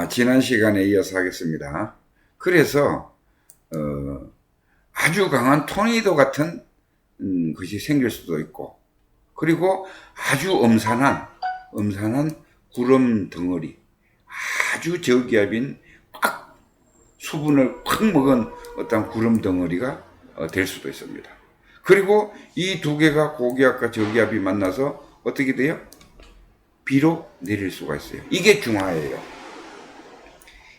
지난 시간에 이어서 하겠습니다. 그래서 아주 강한 토네이도 같은 것이 생길 수도 있고, 그리고 아주 음산한 구름 덩어리, 아주 저기압인 꽉 수분을 꽉 먹은 어떤 구름 덩어리가 될 수도 있습니다. 그리고 이 두 개가 고기압과 저기압이 만나서 어떻게 돼요? 비로 내릴 수가 있어요. 이게 중하예요.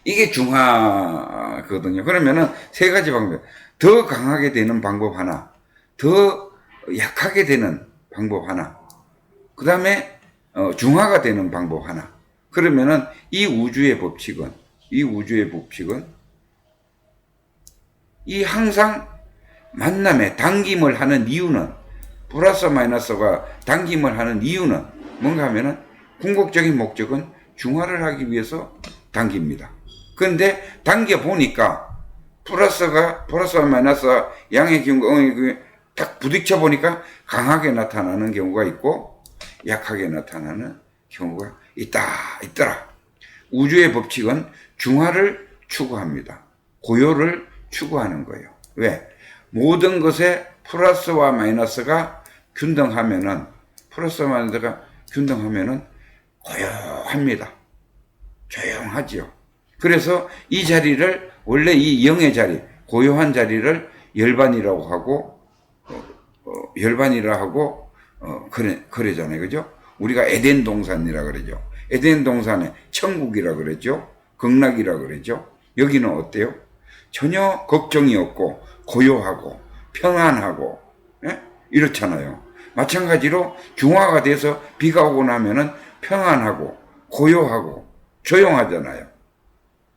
이게 중하거든요. 그러면은 세 가지 방법. 더 강하게 되는 방법 하나, 더 약하게 되는 방법 하나, 그 다음에 중하가 되는 방법 하나. 그러면은 이 우주의 법칙은 이 항상 만남에 당김을 하는 이유는, 플러스 마이너스가 당김을 하는 이유는 뭔가 하면은 궁극적인 목적은 중화를 하기 위해서 당깁니다. 그런데 당겨 보니까 플러스와 마이너스 양의 기운과 음의 기운이 딱 부딪혀 보니까 강하게 나타나는 경우가 있고 약하게 나타나는 경우가 있더라. 우주의 법칙은 중화를 추구합니다. 고요를 추구하는 거예요. 왜? 모든 것에 플러스와 마이너스가 균등하면은, 고요합니다. 조용하지요. 그래서 이 자리를, 원래 이 영의 자리, 고요한 자리를 열반이라고 하고, 그러잖아요. 그죠? 우리가 에덴 동산이라 그러죠. 에덴 동산에 천국이라 그러죠. 극락이라 그러죠. 여기는 어때요? 전혀 걱정이 없고, 고요하고, 평안하고, 예? 이렇잖아요. 마찬가지로 중화가 돼서 비가 오고 나면은 평안하고, 고요하고, 조용하잖아요.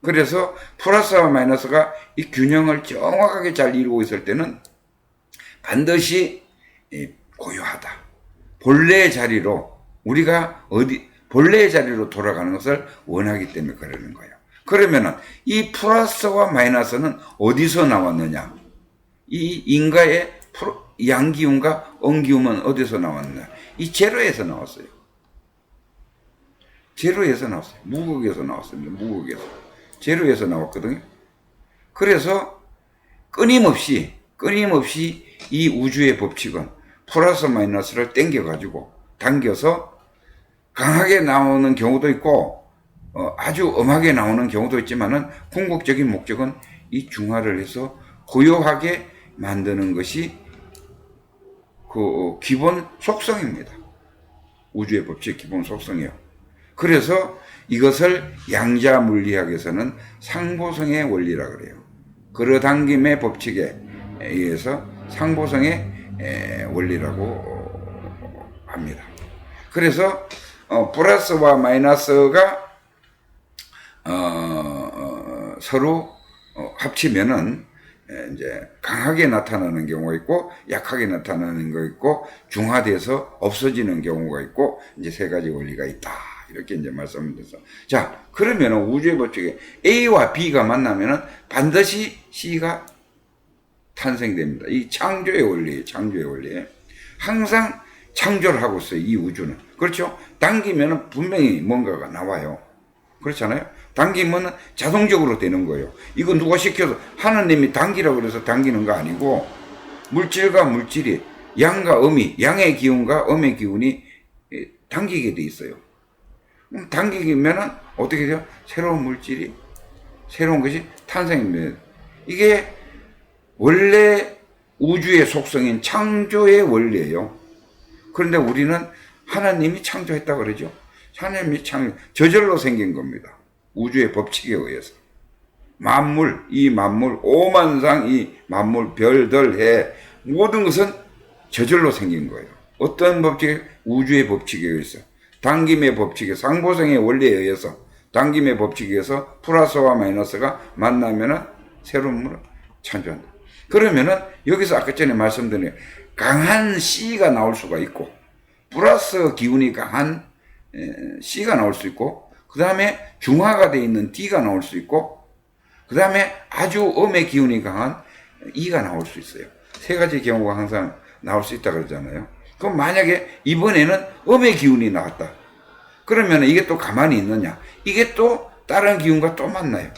그래서 플러스와 마이너스가 이 균형을 정확하게 잘 이루고 있을 때는 반드시 고요하다. 본래의 자리로, 우리가 본래의 자리로 돌아가는 것을 원하기 때문에 그러는 거예요. 그러면은 이 플러스와 마이너스는 어디서 나왔느냐? 이 인가의 양기운과 음기운은 어디서 나왔느냐? 이 제로에서 나왔어요. 제로에서 나왔어요. 무극에서 나왔습니다. 무극에서. 제로에서 나왔거든요. 그래서 끊임없이 이 우주의 법칙은 플러스 마이너스를 당겨서 강하게 나오는 경우도 있고 아주 엄하게 나오는 경우도 있지만은 궁극적인 목적은 이 중화를 해서 고요하게 만드는 것이 그 기본 속성입니다. 우주의 법칙 기본 속성이에요. 그래서 이것을 양자 물리학에서는 상보성의 원리라 그래요. 끌어당김의 법칙에 의해서 상보성의 원리라고 합니다. 그래서 플러스와 마이너스가 서로 합치면은 이제 강하게 나타나는 경우가 있고 약하게 나타나는 거 있고 중화돼서 없어지는 경우가 있고 이제 세 가지 원리가 있다. 이렇게 이제 말씀드려서. 자, 그러면은 우주의 법칙에 A와 B가 만나면은 반드시 C가 탄생됩니다. 이 창조의 원리예요. 창조의 원리. 항상 창조를 하고 있어요. 이 우주는. 그렇죠? 당기면은 분명히 뭔가가 나와요. 그렇잖아요? 당기면 자동적으로 되는 거예요. 이거 누가 시켜서 하나님이 당기라고 그래서 당기는 거 아니고 물질과 물질이 양과 음이, 양의 기운과 음의 기운이 당기게 돼 있어요. 당기면은 어떻게 돼요? 새로운 물질이, 새로운 것이 탄생됩니다. 이게 원래 우주의 속성인 창조의 원리예요. 그런데 우리는 하나님이 창조했다 그러죠. 하나님이 저절로 생긴 겁니다. 우주의 법칙에 의해서. 이 만물, 오만상 이 만물, 별들, 해, 모든 것은 저절로 생긴 거예요. 어떤 법칙? 우주의 법칙에 의해서. 당김의 법칙에, 상보성의 원리에 의해서, 당김의 법칙에 의해서 플러스와 마이너스가 만나면은 새로운 물을 창조한다. 그러면은 여기서 아까 전에 말씀드린 강한 C가 나올 수가 있고, 플러스 기운이 강한 C가 나올 수 있고, 그 다음에 중화가 되어 있는 D가 나올 수 있고, 그 다음에 아주 음의 기운이 강한 E가 나올 수 있어요. 세 가지 경우가 항상 나올 수 있다 그러잖아요. 그럼 만약에 이번에는 음의 기운이 나왔다. 그러면 이게 또 가만히 있느냐? 이게 또 다른 기운과 또 만나요.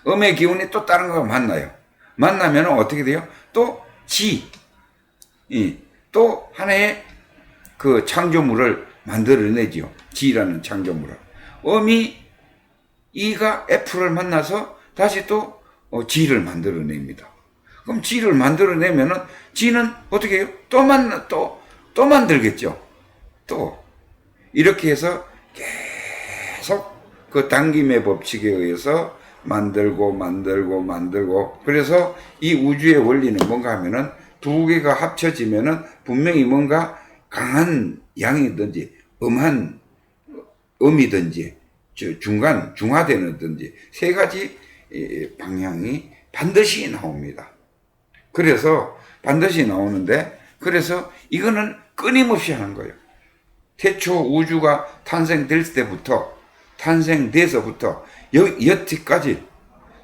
음의 기운이 또 다른 거와 만나요. 만나면 어떻게 돼요? 또 또 하나의 그 창조물을 만들어내지요. 지라는 창조물을. 음이 E가 F를 만나서 다시 또 G를 만들어냅니다. 그럼 G를 만들어내면은 G는 어떻게 해요? 또 만들겠죠. 또 이렇게 해서 계속 그 당김의 법칙에 의해서 만들고 그래서 이 우주의 원리는 뭔가 하면은 두 개가 합쳐지면은 분명히 뭔가 강한 양이든지 음이든지 중화되는든지 세 가지 방향이 반드시 나옵니다. 그래서 반드시 나오는데, 그래서 이거는 끊임없이 하는 거예요. 태초 우주가 탄생돼서부터 여태까지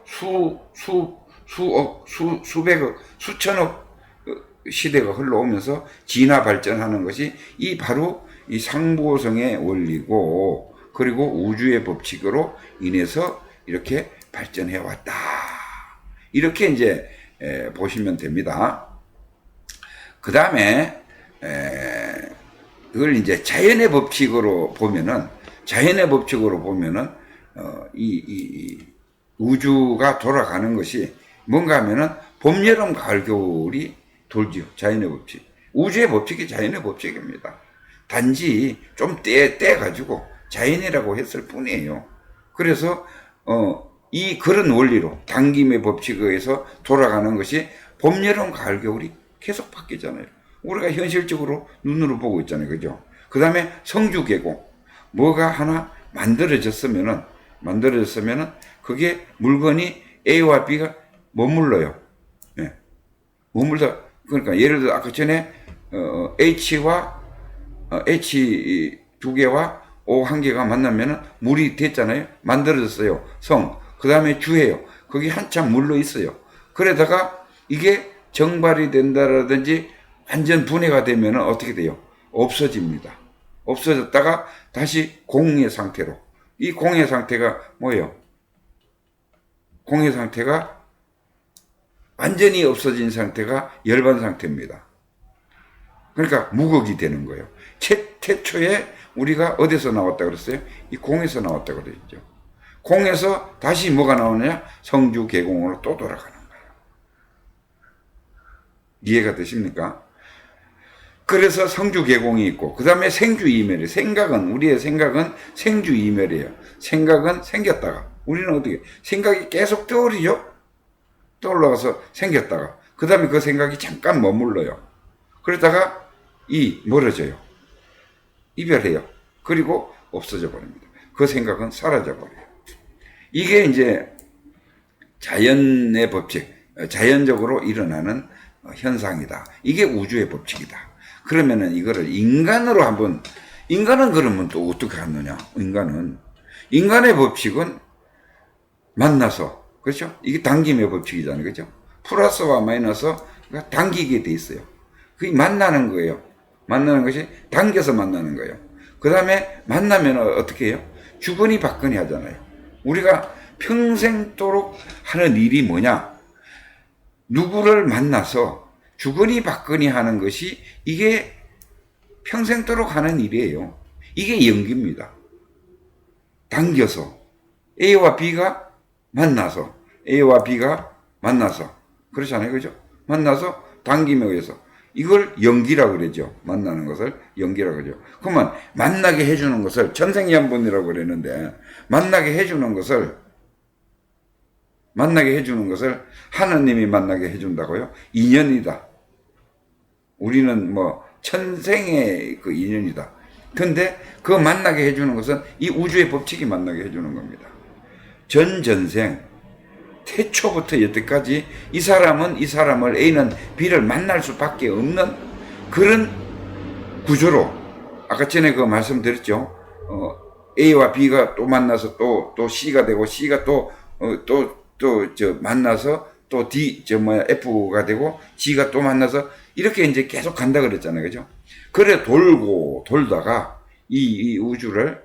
수억, 수백억, 수천억 시대가 흘러오면서 진화 발전하는 것이 바로 이 상보성의 원리고, 그리고 우주의 법칙으로 인해서 이렇게 발전해 왔다. 이렇게 이제 보시면 됩니다. 그 다음에 그걸 이제 자연의 법칙으로 보면은 이 우주가 돌아가는 것이 뭔가 하면은 봄, 여름, 가을, 겨울이 돌지요. 자연의 법칙. 우주의 법칙이 자연의 법칙입니다. 단지 좀 떼가지고 자연이라고 했을 뿐이에요. 그래서 그런 원리로 당김의 법칙에 의해서 돌아가는 것이 봄, 여름, 가을, 겨울이 계속 바뀌잖아요. 우리가 현실적으로 눈으로 보고 있잖아요. 그죠? 그 다음에 성주계공. 뭐가 하나 만들어졌으면은 그게 물건이 A와 B가 머물러요. 예. 그러니까 예를 들어 아까 전에 H와 H 두 개와 O 한 개가 만나면은 물이 됐잖아요. 만들어졌어요. 성. 그 다음에 주예요. 거기 한참 물러 있어요. 그러다가 이게 정발이 된다라든지 완전 분해가 되면은 어떻게 돼요? 없어집니다. 없어졌다가 다시 공의 상태로. 이 공의 상태가 뭐예요? 공의 상태가 완전히 없어진 상태가 열반 상태입니다. 그러니까 무극이 되는 거예요. 태초에 우리가 어디서 나왔다 그랬어요? 이 공에서 나왔다 그랬죠. 공에서 다시 뭐가 나오느냐? 성주계공으로 또 돌아가는 거예요. 이해가 되십니까? 그래서 성주계공이 있고, 그 다음에 생주이멸이에요. 우리의 생각은 생주이멸이에요. 생각은 생겼다가, 우리는 어떻게, 생각이 계속 떠올라가서 생겼다가, 그 다음에 그 생각이 잠깐 머물러요. 그러다가 멀어져요. 이별해요. 그리고 없어져 버립니다. 그 생각은 사라져 버려요. 이게 이제 자연의 법칙, 자연적으로 일어나는 현상이다. 이게 우주의 법칙이다. 그러면은 이거를 인간은 그러면 또 어떻게 하느냐? 인간의 법칙은 만나서, 그렇죠? 이게 당김의 법칙이잖아요. 그렇죠? 플러스와 마이너스가 당기게 돼 있어요. 그게 만나는 거예요. 만나는 것이 당겨서 만나는 거예요. 그 다음에 만나면 어떻게 해요? 주거니 받거니 하잖아요. 우리가 평생도록 하는 일이 뭐냐? 누구를 만나서 주거니 받거니 하는 것이 이게 평생도록 하는 일이에요. 이게 연기입니다. 당겨서 A와 B가 만나서 그렇잖아요. 그죠? 만나서 당김에 의해서 이걸 연기라고 그러죠. 만나는 것을 연기라고 그러죠. 그러면 만나게 해주는 것을 천생연분이라고 그랬는데, 만나게 해주는 것을 하느님이 만나게 해준다고요? 인연이다. 우리는 천생의 그 인연이다. 근데 그 만나게 해주는 것은 이 우주의 법칙이 만나게 해주는 겁니다. 전생 태초부터 여태까지 이 사람은 이 사람을, A는 B를 만날 수밖에 없는 그런 구조로, 아까 전에 그 말씀드렸죠. A와 B가 또 만나서 또 C가 되고, C가 만나서 또 F가 되고, G가 또 만나서 이렇게 이제 계속 간다 그랬잖아요. 그죠? 그래 돌다가 이 우주를